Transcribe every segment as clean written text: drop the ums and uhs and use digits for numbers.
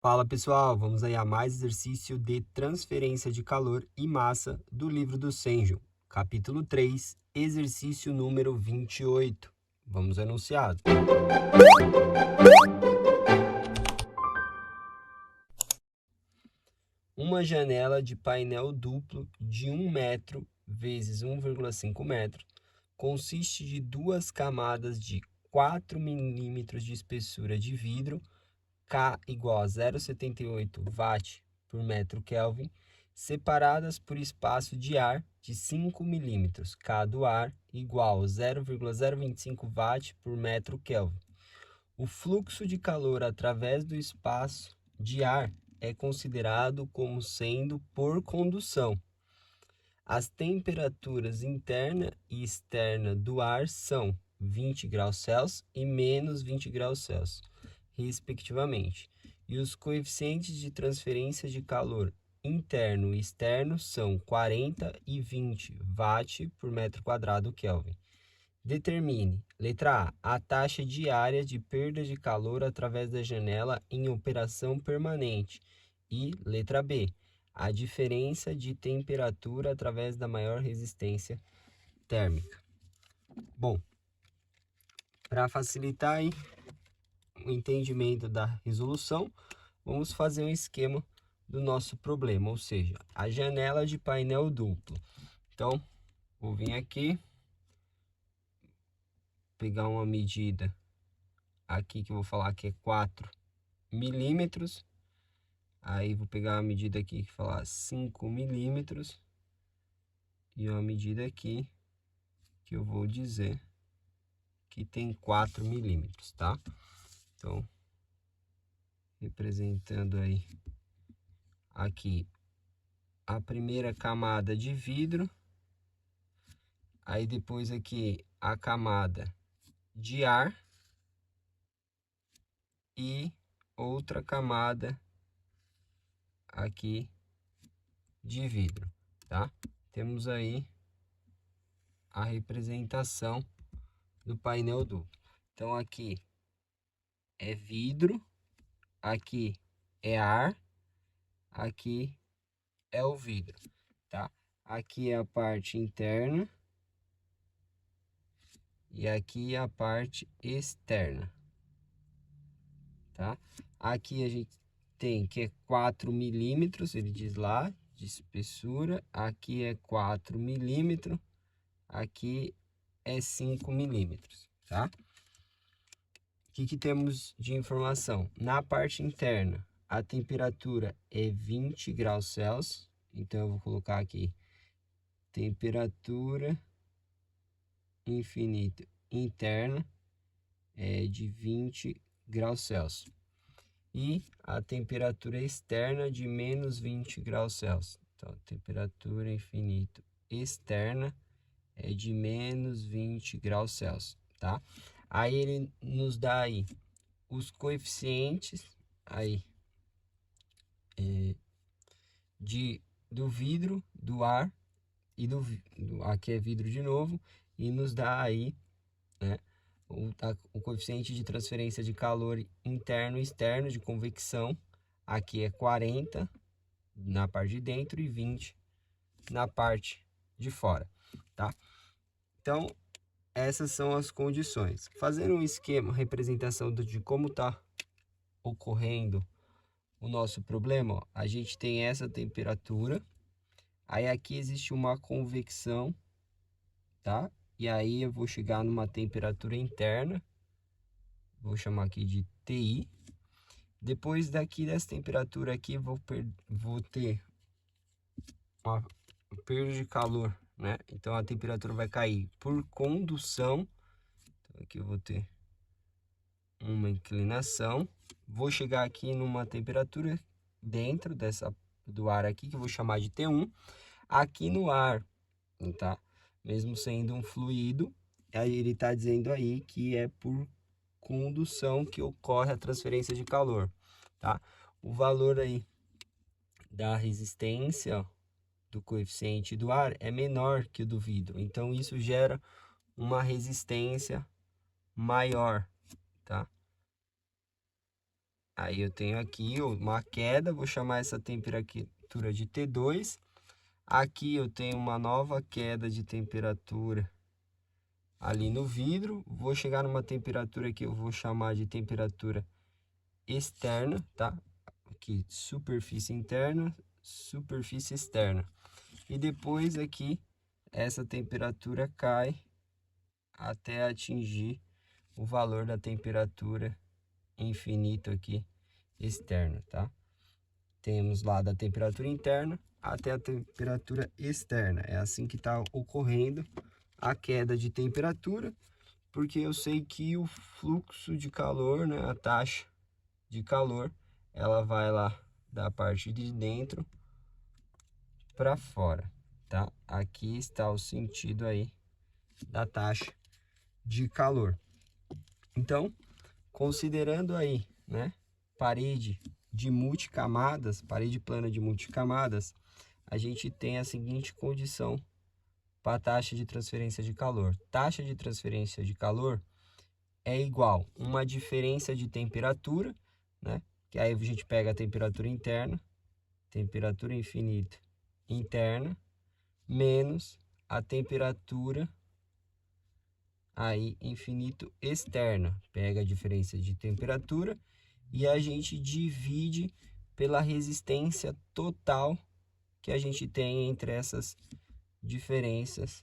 Fala pessoal, vamos aí a mais exercício de transferência de calor e massa do livro do Senjo, capítulo 3, exercício número 28. Vamos ao enunciado. Uma janela de painel duplo de 1 metro vezes 1,5 metro consiste de duas camadas de 4 milímetros de espessura de vidro, K igual a 0,78 watt por metro Kelvin, separadas por espaço de ar de 5 milímetros, K do ar igual a 0,025 watt por metro Kelvin. O fluxo de calor através do espaço de ar é considerado como sendo por condução. As temperaturas interna e externa do ar são 20 graus Celsius e menos 20 graus Celsius, respectivamente. E os coeficientes de transferência de calor interno e externo são 40 e 20 watt por metro quadrado Kelvin. Determine, letra A, a taxa diária de perda de calor através da janela em operação permanente. E, letra B, a diferença de temperatura através da maior resistência térmica. Bom, para facilitar aí o entendimento da resolução, vamos fazer um esquema do nosso problema, ou seja, a janela de painel duplo. Então, vou vir aqui, pegar uma medida aqui que eu vou falar que é 4 milímetros. Aí vou pegar uma medida aqui que falar 5 milímetros. E uma medida aqui que eu vou dizer que tem 4 milímetros, tá? Então, representando aí aqui a primeira camada de vidro. Aí depois aqui a camada de ar. E outra camada aqui de vidro, tá? Temos aí a representação do painel duplo. Então aqui é vidro, aqui é ar, aqui é o vidro, tá? Aqui é a parte interna e aqui é a parte externa, tá? Aqui a gente tem que é 4 milímetros, ele diz lá, de espessura. Aqui é 4 milímetros, aqui é 5 milímetros, tá? O que temos de informação? Na parte interna, a temperatura é 20 graus Celsius. Então, eu vou colocar aqui temperatura infinita interna é de 20 graus Celsius. E a temperatura externa de menos 20 graus Celsius. Então, temperatura infinita externa é de menos 20 graus Celsius, tá? Aí ele nos dá aí os coeficientes aí do vidro, do ar e aqui é vidro de novo, e nos dá aí, né, o coeficiente de transferência de calor interno e externo de convecção. Aqui é 40 na parte de dentro e 20 na parte de fora, tá? Então, essas são as condições. Fazendo um esquema, representação de como está ocorrendo o nosso problema, ó, a gente tem essa temperatura, aí aqui existe uma convecção, tá? E aí eu vou chegar numa temperatura interna, vou chamar aqui de TI. Depois daqui dessa temperatura aqui, vou ter uma perda de calor, né? Então a temperatura vai cair por condução. Então aqui eu vou ter uma inclinação. Vou chegar aqui numa temperatura dentro do ar aqui, que eu vou chamar de T1. Aqui no ar, tá? Mesmo sendo um fluido, aí ele está dizendo aí que é por condução que ocorre a transferência de calor, tá? O valor aí da resistência do coeficiente do ar é menor que o do vidro, então isso gera uma resistência maior, tá? Aí eu tenho aqui uma queda, vou chamar essa temperatura de T2. Aqui eu tenho uma nova queda de temperatura ali no vidro. Vou chegar numa temperatura que eu vou chamar de temperatura externa, tá? Aqui, superfície interna, superfície externa. E depois aqui, essa temperatura cai até atingir o valor da temperatura infinito aqui externa, tá? Temos lá da temperatura interna até a temperatura externa. É assim que está ocorrendo a queda de temperatura, porque eu sei que o fluxo de calor, né, a taxa de calor, ela vai lá da parte de dentro para fora, tá? Aqui está o sentido aí da taxa de calor. Então, considerando aí, né, parede de multicamadas, parede plana de multicamadas, a gente tem a seguinte condição para a taxa de transferência de calor. Taxa de transferência de calor é igual uma diferença de temperatura, né? Que aí a gente pega a temperatura interna, temperatura infinita interna, menos a temperatura aí infinito externa. Pega a diferença de temperatura e a gente divide pela resistência total que a gente tem entre essas diferenças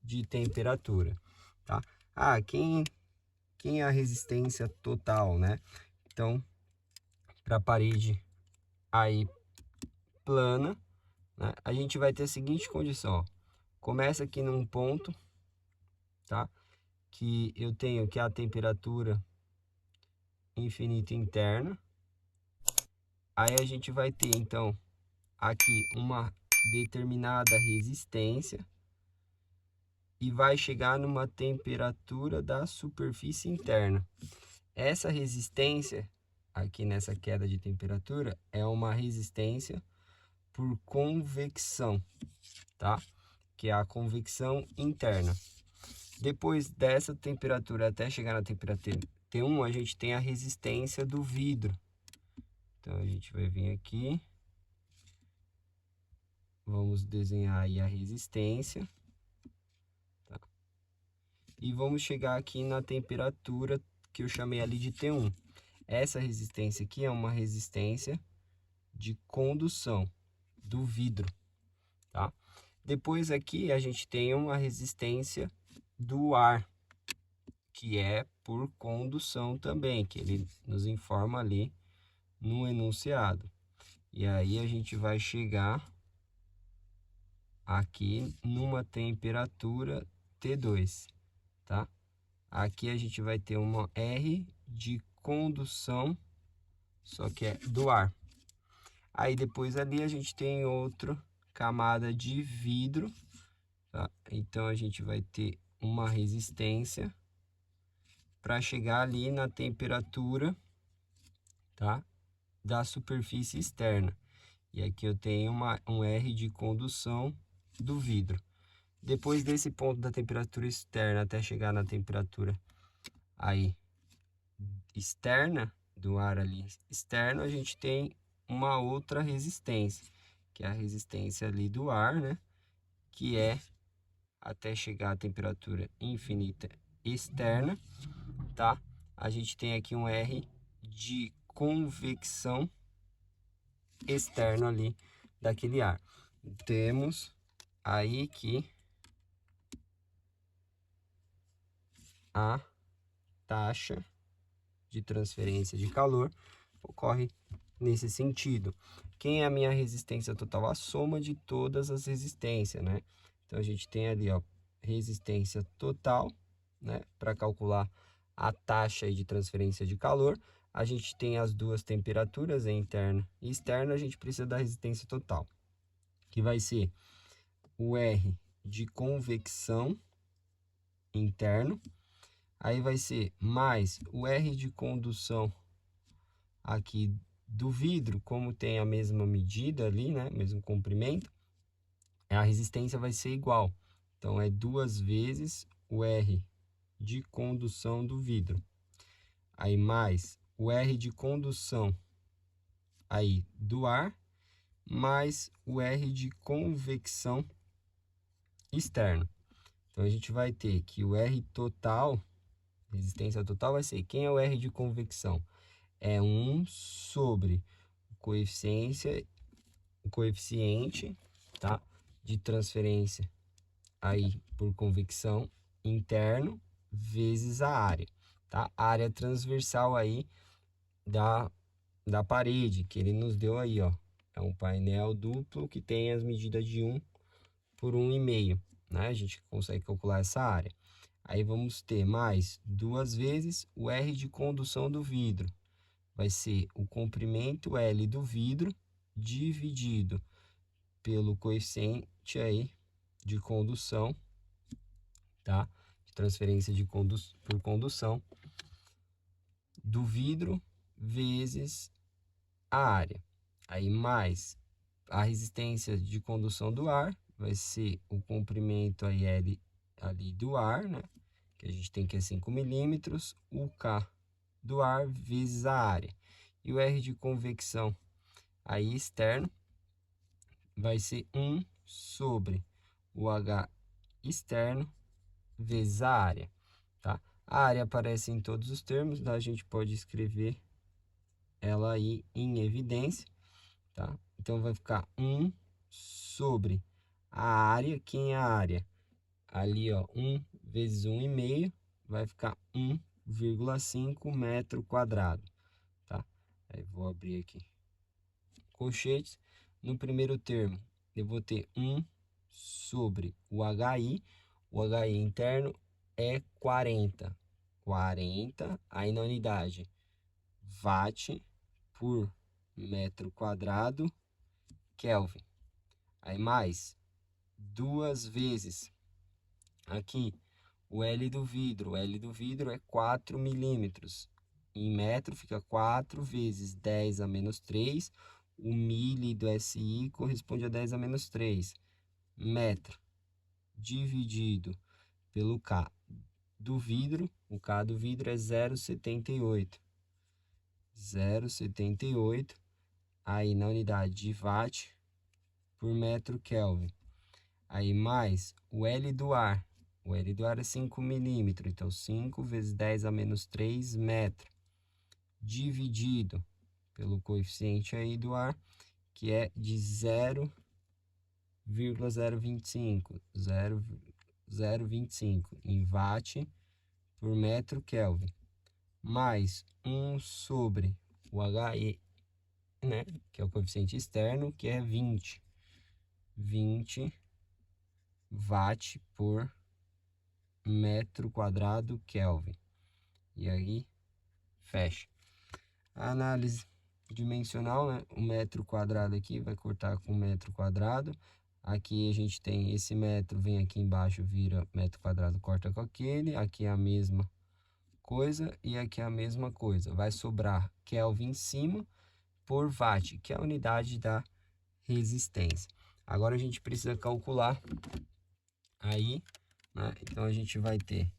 de temperatura, tá? Ah, quem é a resistência total, né? Então, para a parede aí plana, né, a gente vai ter a seguinte condição, ó. Começa aqui num ponto, tá? Que eu tenho que a temperatura infinita interna. Aí a gente vai ter, então, aqui uma determinada resistência e vai chegar numa temperatura da superfície interna. Essa resistência, aqui nessa queda de temperatura, é uma resistência por convecção, tá? Que é a convecção interna. Depois dessa temperatura até chegar na temperatura T1, a gente tem a resistência do vidro. Então a gente vai vir aqui, vamos desenhar aí a resistência, tá? E vamos chegar aqui na temperatura que eu chamei ali de T1. Essa resistência aqui é uma resistência de condução do vidro, tá? Depois aqui a gente tem uma resistência do ar, que é por condução também, que ele nos informa ali no enunciado. E aí a gente vai chegar aqui numa temperatura T2, tá? Aqui a gente vai ter uma R de condução, só que é do ar. Aí depois ali a gente tem outra camada de vidro, tá? Então a gente vai ter uma resistência para chegar ali na temperatura, tá? Da superfície externa. E aqui eu tenho um R de condução do vidro. Depois desse ponto da temperatura externa até chegar na temperatura aí externa, do ar ali externo, a gente tem uma outra resistência, que é a resistência ali do ar, né? Que é até chegar à temperatura infinita externa, tá? A gente tem aqui um R de convecção externo ali daquele ar. Temos aí que a taxa de transferência de calor ocorre nesse sentido. Quem é a minha resistência total? A soma de todas as resistências, né? Então a gente tem ali, ó, resistência total, né, para calcular a taxa de transferência de calor. A gente tem as duas temperaturas, interna e externa, a gente precisa da resistência total, que vai ser o R de convecção interno, aí vai ser mais o R de condução aqui do vidro, como tem a mesma medida ali, né, mesmo comprimento, a resistência vai ser igual. Então é 2 vezes o R de condução do vidro. Aí mais o R de condução aí do ar, mais o R de convecção externo. Então, a gente vai ter que o R total, resistência total, vai ser, quem é o R de convecção? É 1 sobre o coeficiente, tá, de transferência aí por convecção interno vezes a área, tá? A área transversal aí da parede, que ele nos deu aí, ó. É um painel duplo que tem as medidas de 1 por 1,5, né? A gente consegue calcular essa área. Aí vamos ter mais 2 vezes o R de condução do vidro. Vai ser o comprimento L do vidro dividido pelo coeficiente aí de condução, tá? De transferência por condução do vidro vezes a área. Aí mais a resistência de condução do ar, vai ser o comprimento aí L ali do ar, né? Que a gente tem que é 5 milímetros, o K do ar vezes a área. E o R de convecção aí externo vai ser 1 sobre o H externo vezes a área, tá? A área aparece em todos os termos, a gente pode escrever ela aí em evidência, tá? Então, vai ficar 1 sobre a área. Quem é a área? Ali, ó, 1 vezes 1,5, vai ficar 1,5 metro quadrado, tá? Aí, vou abrir aqui colchetes. No primeiro termo, eu vou ter 1 sobre o HI. O HI interno é 40. 40, aí na unidade, watt por metro quadrado, Kelvin. Aí mais 2 vezes aqui o L do vidro. O L do vidro é 4 milímetros. Em metro fica 4 vezes 10 a menos 3. O mili do SI corresponde a 10 a menos 3. Metro dividido pelo K do vidro. O K do vidro é 0,78. 0,78. Aí na unidade de watt por metro Kelvin. Aí mais o L do ar. O L do ar é 5 milímetros. Então 5 vezes 10 a menos 3 metros. Dividido pelo coeficiente aí do ar, que é de 0,025. 0,025 em watt por metro Kelvin. Mais 1 sobre o HE, né? Que é o coeficiente externo, que é 20. 20 watt por metro quadrado Kelvin. E aí, fecha. A análise dimensional, né? O metro quadrado aqui vai cortar com metro quadrado. Aqui a gente tem esse metro, vem aqui embaixo, vira metro quadrado, corta com aquele. Aqui é a mesma coisa e aqui é a mesma coisa. Vai sobrar Kelvin em cima por watt, que é a unidade da resistência. Agora a gente precisa calcular aí, né? Então a gente vai ter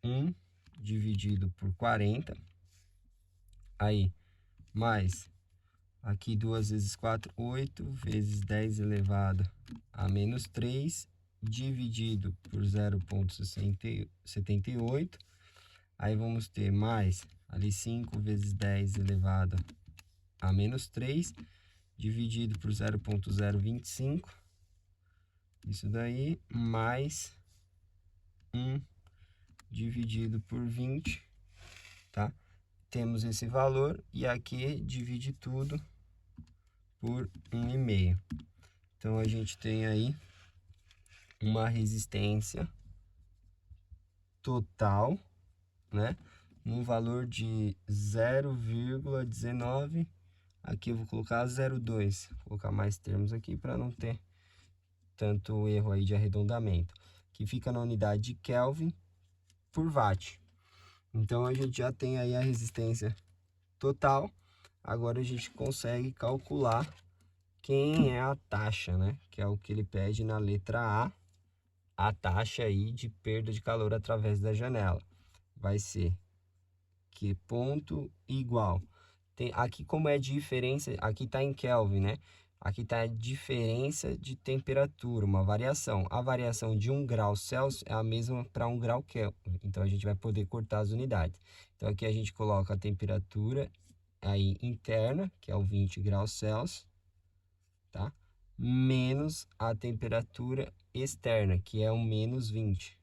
1 dividido por 40, aí mais aqui 2 vezes 4, 8 vezes 10 elevado a menos 3 dividido por 0,78. Aí vamos ter mais ali 5 vezes 10 elevado a menos 3 dividido por 0,025. Isso daí mais 1 dividido por 20, tá? Temos esse valor e aqui divide tudo por 1,5. Então, a gente tem aí uma resistência total, né? No valor de 0,19. Aqui eu vou colocar 0,2. Vou colocar mais termos aqui para não ter tanto erro aí de arredondamento. Que fica na unidade de Kelvin por watt. Então, a gente já tem aí a resistência total. Agora a gente consegue calcular quem é a taxa, né? Que é o que ele pede na letra A taxa aí de perda de calor através da janela. Vai ser que ponto igual. Aqui como é diferença, aqui está em Kelvin, né? Aqui está a diferença de temperatura, uma variação. A variação de 1 grau Celsius é a mesma para 1 grau Kelvin. Então, a gente vai poder cortar as unidades. Então, aqui a gente coloca a temperatura aí interna, que é o 20 graus Celsius, tá? Menos a temperatura externa, que é o menos 20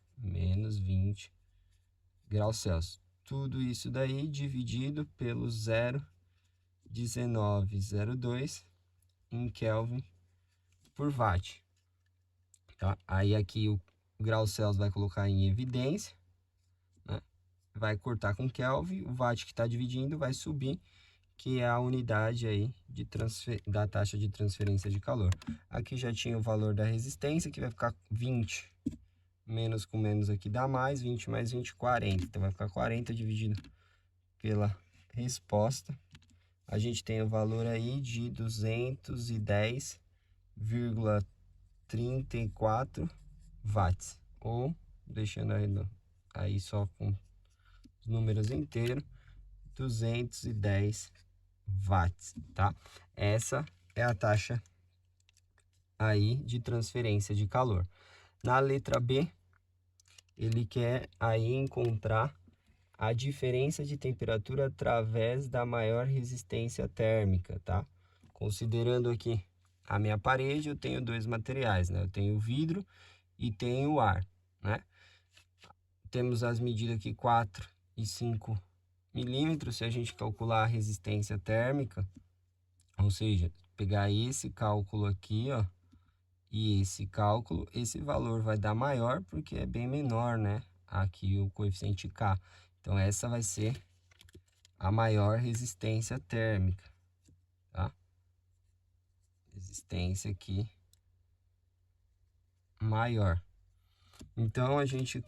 graus Celsius. Tudo isso daí dividido pelo 0,1902 em Kelvin por watt, tá? Aí aqui o grau Celsius vai colocar em evidência, né? Vai cortar com Kelvin, o watt que está dividindo vai subir, que é a unidade aí da taxa de transferência de calor. Aqui já tinha o valor da resistência, que vai ficar 20. Menos com menos aqui dá mais, 20 mais 20, 40. Então, vai ficar 40 dividido pela resposta. A gente tem o valor aí de 210,34 watts. Ou, deixando aí só com os números inteiros, 210 watts, tá? Essa é a taxa aí de transferência de calor. Na letra B, ele quer aí encontrar a diferença de temperatura através da maior resistência térmica, tá? Considerando aqui a minha parede, eu tenho dois materiais, né? Eu tenho o vidro e tenho o ar, né? Temos as medidas aqui 4 e 5 milímetros. Se a gente calcular a resistência térmica, ou seja, pegar esse cálculo aqui, ó, e esse cálculo, esse valor vai dar maior porque é bem menor, né? Aqui o coeficiente K. Então, essa vai ser a maior resistência térmica, tá? Resistência aqui maior. Então, a gente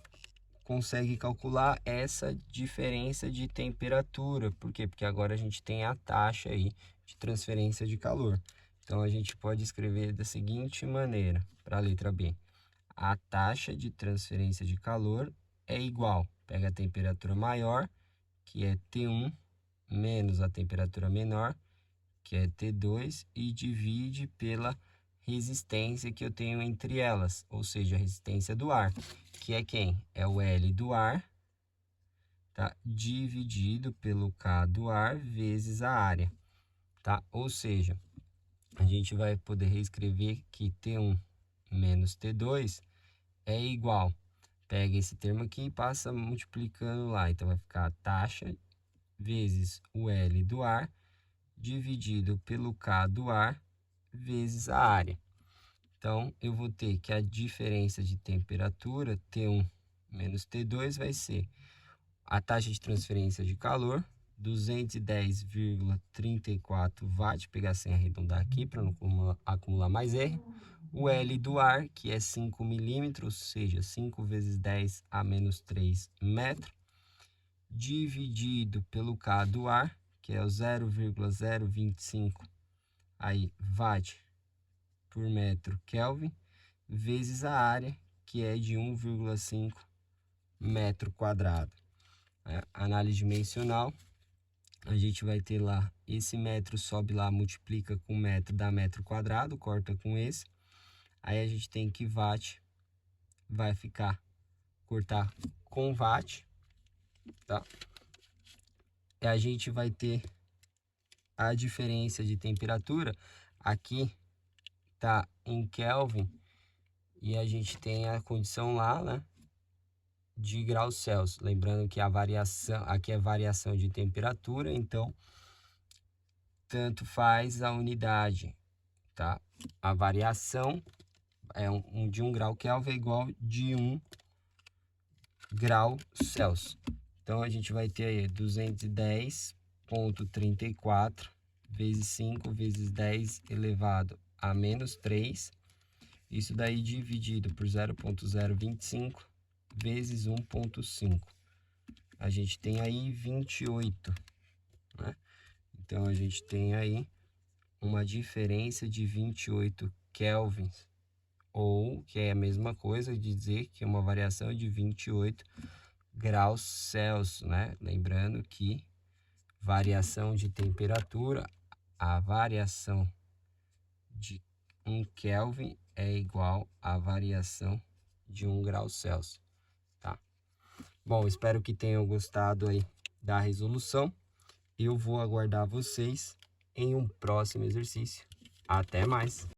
consegue calcular essa diferença de temperatura. Por quê? Porque agora a gente tem a taxa aí de transferência de calor. Então, a gente pode escrever da seguinte maneira, para a letra B. A taxa de transferência de calor é igual. Pega a temperatura maior, que é T1, menos a temperatura menor, que é T2, e divide pela resistência que eu tenho entre elas, ou seja, a resistência do ar, que é quem? É o L do ar, tá? Dividido pelo K do ar vezes a área, tá? Ou seja, a gente vai poder reescrever que T1 menos T2 é igual. Pega esse termo aqui e passa multiplicando lá. Então, vai ficar a taxa vezes o L do ar dividido pelo K do ar vezes a área. Então, eu vou ter que a diferença de temperatura, T1 menos T2, vai ser a taxa de transferência de calor, 210,34 watts, pegar sem arredondar aqui para não acumular mais R. O L do ar, que é 5 milímetros, ou seja, 5 vezes 10 a menos 3 metros, dividido pelo K do ar, que é o 0,025 aí, watt por metro Kelvin, vezes a área, que é de 1,5 metro quadrado. Análise dimensional, a gente vai ter lá, esse metro sobe lá, multiplica com metro, dá metro quadrado, corta com esse. Aí a gente tem que watt vai cortar com watt, tá? E a gente vai ter a diferença de temperatura, aqui tá em Kelvin, e a gente tem a condição lá, né, de graus Celsius. Lembrando que a variação, aqui é variação de temperatura, então tanto faz a unidade, tá? A variação é de 1 grau Kelvin é igual de 1 grau Celsius. Então, a gente vai ter aí 210,34 vezes 5 vezes 10 elevado a menos 3. Isso daí dividido por 0,025 vezes 1,5. A gente tem aí 28, né? Então, a gente tem aí uma diferença de 28 kelvins, ou que é a mesma coisa de dizer que é uma variação de 28 graus Celsius, né? Lembrando que variação de temperatura, a variação de 1 Kelvin é igual à variação de 1 grau Celsius, tá? Bom, espero que tenham gostado aí da resolução. Eu vou aguardar vocês em um próximo exercício. Até mais!